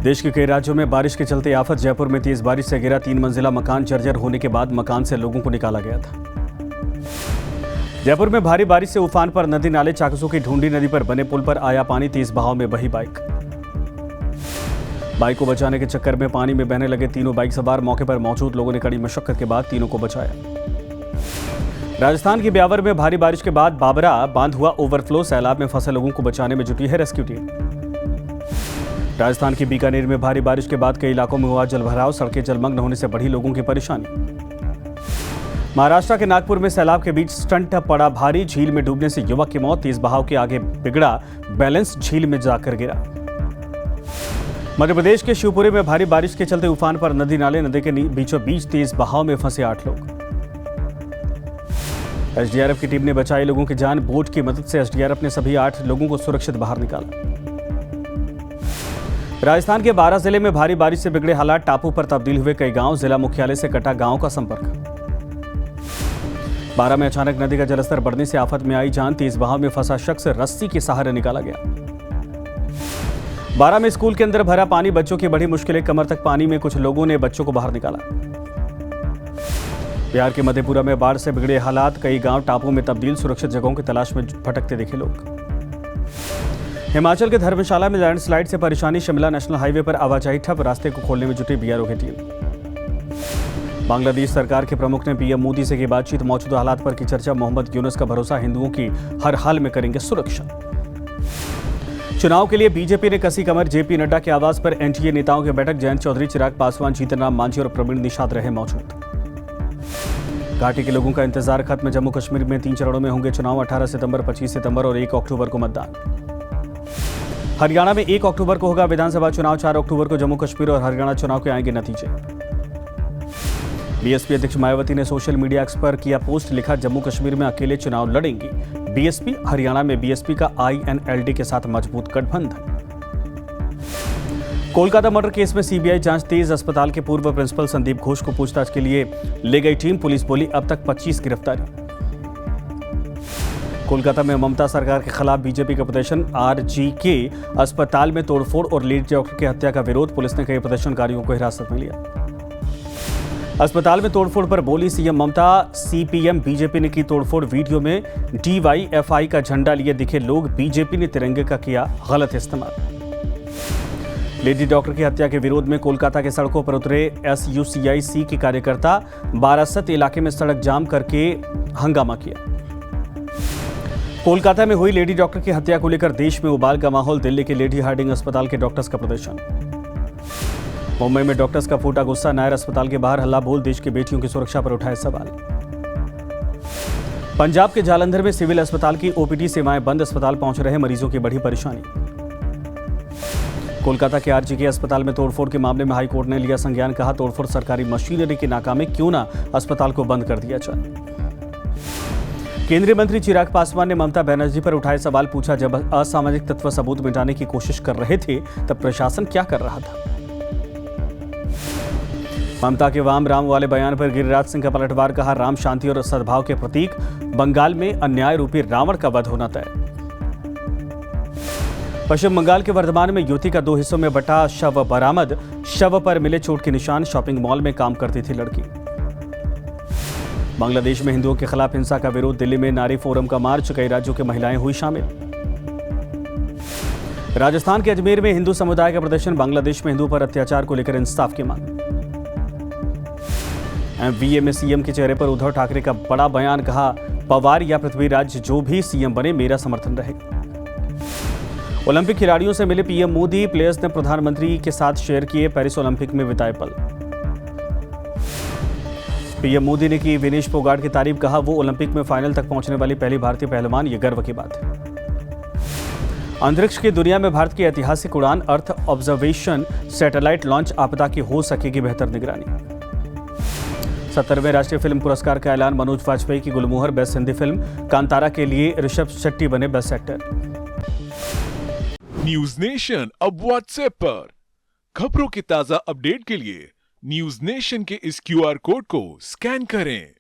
देश के कई राज्यों में बारिश के चलते आफत। जयपुर में तेज बारिश से गिरा 3 मंजिला मकान। जर्जर होने के बाद मकान से लोगों को निकाला गया था। जयपुर में भारी बारिश से उफान पर नदी नाले। चाकसू की ढूंढी नदी पर बने पुल पर आया पानी। तेज बहाव में बही बाइक को बचाने के चक्कर में पानी में बहने लगे तीनों बाइक सवार। मौके पर मौजूद लोगों ने कड़ी मशक्कत के बाद तीनों को बचाया। राजस्थान के ब्यावर में भारी बारिश के बाद बाबरा बांध हुआ ओवरफ्लो। सैलाब में फंसे लोगों को बचाने में जुटी है रेस्क्यू टीम। राजस्थान के बीकानेर में भारी बारिश के बाद कई इलाकों में हुआ जलभराव। सड़कें जलमग्न होने से बढ़ी लोगों की परेशानी। महाराष्ट्र के नागपुर में सैलाब के बीच स्टंट पड़ा भारी। झील में डूबने से युवक की मौत। तेज बहाव के आगे बिगड़ा बैलेंस, झील में जाकर गिरा। मध्य प्रदेश के शिवपुरी में भारी बारिश के चलते उफान पर नदी नाले। नदी के बीचों बीच तेज बहाव में फंसे 8 लोग। एसडीआरएफ की टीम ने बचाई लोगों की जान। बोट की मदद से एसडीआरएफ ने सभी 8 लोगों को सुरक्षित बाहर निकाला। राजस्थान के 12 जिले में भारी बारिश से बिगड़े हालात। टापू पर तब्दील हुए कई गांव। जिला मुख्यालय से कटा गांव का संपर्क। 12 में अचानक नदी का जलस्तर बढ़ने से आफत में आई जान। तेज बहाव में फंसा शख्स रस्सी के सहारे निकाला गया। 12 में स्कूल के अंदर भरा पानी। बच्चों की बड़ी मुश्किलें। कमर तक पानी में कुछ लोगों ने बच्चों को बाहर निकाला। बिहार के मधेपुरा में बाढ़ से बिगड़े हालात। कई गांव टापू में तब्दील। सुरक्षित जगहों की तलाश में भटकते दिखे लोग। हिमाचल के धर्मशाला में लैंडस्लाइड से परेशानी। शिमला नेशनल हाईवे पर आवाजाही ठप। रास्ते को खोलने में जुटी बीआरओ की टीम। बांग्लादेश सरकार के प्रमुख ने पीएम मोदी से की बातचीत। मौजूदा हालात पर की चर्चा। मोहम्मद यूनुस का भरोसा, हिंदुओं की हर हाल में करेंगे सुरक्षा। चुनाव के लिए बीजेपी ने कसी कमर। जेपी नड्डा के आवास पर एनडीए नेताओं की बैठक। जयंत चौधरी, चिराग पासवान, जीतन राम मांझी और प्रवीण निषाद रहे मौजूद। घाटी के लोगों का इंतजार खत्म। जम्मू कश्मीर में 3 चरणों में होंगे चुनाव। 18 सितंबर, 25 सितंबर और 1 अक्टूबर को मतदान। हरियाणा में 1 अक्टूबर को होगा विधानसभा चुनाव। 4 अक्टूबर को जम्मू कश्मीर और हरियाणा चुनाव के आएंगे नतीजे। बीएसपी अध्यक्ष मायावती ने सोशल मीडिया एक्स पर किया पोस्ट। लिखा, जम्मू कश्मीर में अकेले चुनाव लड़ेंगी बीएसपी। हरियाणा में बीएसपी का आईएनएलडी के साथ मजबूत गठबंधन। कोलकाता मर्डर केस में सीबीआई जांच तेज। अस्पताल के पूर्व प्रिंसिपल संदीप घोष को पूछताछ के लिए ले गई टीम। पुलिस बोली अब तक 25 गिरफ्तारी। कोलकाता में ममता सरकार के खिलाफ बीजेपी का प्रदर्शन। आरजीके अस्पताल में तोड़फोड़ और लेडी डॉक्टर की हत्या का विरोध। पुलिस ने कई प्रदर्शनकारियों को हिरासत में लिया। अस्पताल में तोड़फोड़ पर बोली सीएम ममता। सीपीएम बीजेपी ने की तोड़फोड़। वीडियो में डीवाईएफआई का झंडा लिए दिखे लोग। बीजेपी ने तिरंगे का किया गलत इस्तेमाल। लेडी डॉक्टर की हत्या के विरोध में कोलकाता के सड़कों पर उतरे एसयूसीआईसी के कार्यकर्ता। बारासत इलाके में सड़क जाम करके हंगामा किया। कोलकाता में हुई लेडी डॉक्टर की हत्या को लेकर देश में उबाल का माहौल। दिल्ली के लेडी हार्डिंग अस्पताल के डॉक्टर्स का प्रदर्शन। मुंबई में डॉक्टर्स का फूटा गुस्सा। नायर अस्पताल के बाहर हल्ला बोल। देश की बेटियों की सुरक्षा पर उठाए सवाल। पंजाब के जालंधर में सिविल अस्पताल की ओपीडी सेवाएं बंद। अस्पताल पहुंच रहे मरीजों की बढ़ी परेशानी। कोलकाता के आरजीके अस्पताल में तोड़फोड़ के मामले में हाईकोर्ट ने लिया संज्ञान। कहा, तोड़फोड़ सरकारी मशीनरी की नाकामी। क्यों ना अस्पताल को बंद कर दिया जाए। केंद्रीय मंत्री चिराग पासवान ने ममता बनर्जी पर उठाए सवाल। पूछा, जब असामाजिक तत्व सबूत मिटाने की कोशिश कर रहे थे तब प्रशासन क्या कर रहा था। ममता के वाम राम वाले बयान पर गिरिराज सिंह का पलटवार। कहा, राम शांति और सद्भाव के प्रतीक। बंगाल में अन्याय रूपी रावण का वध होना तय। पश्चिम बंगाल के वर्धमान में युवती का 2 हिस्सों में बटा शव बरामद। शव पर मिले चोट के निशान। शॉपिंग मॉल में काम करती थी लड़की। बांग्लादेश में हिंदुओं के खिलाफ हिंसा का विरोध। दिल्ली में नारी फोरम का मार्च। कई राज्यों की महिलाएं हुई शामिल। राजस्थान के अजमेर में हिंदू समुदाय का प्रदर्शन। बांग्लादेश में हिंदुओं पर अत्याचार को लेकर इंसाफ की मांग। एमवीए में सीएम के चेहरे पर उद्धव ठाकरे का बड़ा बयान। कहा, पवार या पृथ्वीराज जो भी सीएम बने मेरा समर्थन रहेगा। ओलंपिक खिलाड़ियों से मिले पीएम मोदी। प्लेयर्स ने प्रधानमंत्री के साथ शेयर किए पेरिस ओलंपिक में बिताए पल। पीएम मोदी ने की विनेश फोगाट की तारीफ। कहा, वो ओलंपिक में फाइनल तक पहुंचने वाली पहली भारतीय पहलवान। ये गर्व की बात है। अंतरिक्ष की दुनिया में भारत की ऐतिहासिक उड़ान। Earth observation satellite launch. आपदा की हो सकेगी बेहतर निगरानी। 70वें राष्ट्रीय फिल्म पुरस्कार का ऐलान। मनोज वाजपेयी की गुलमोहर बेस्ट हिंदी फिल्म। कांतारा के लिए ऋषभ शेट्टी बने बेस्ट एक्टर। न्यूज नेशन अब व्हाट्सएप पर। खबरों की ताजा अपडेट के लिए न्यूज नेशन के इस क्यूआर कोड को स्कैन करें।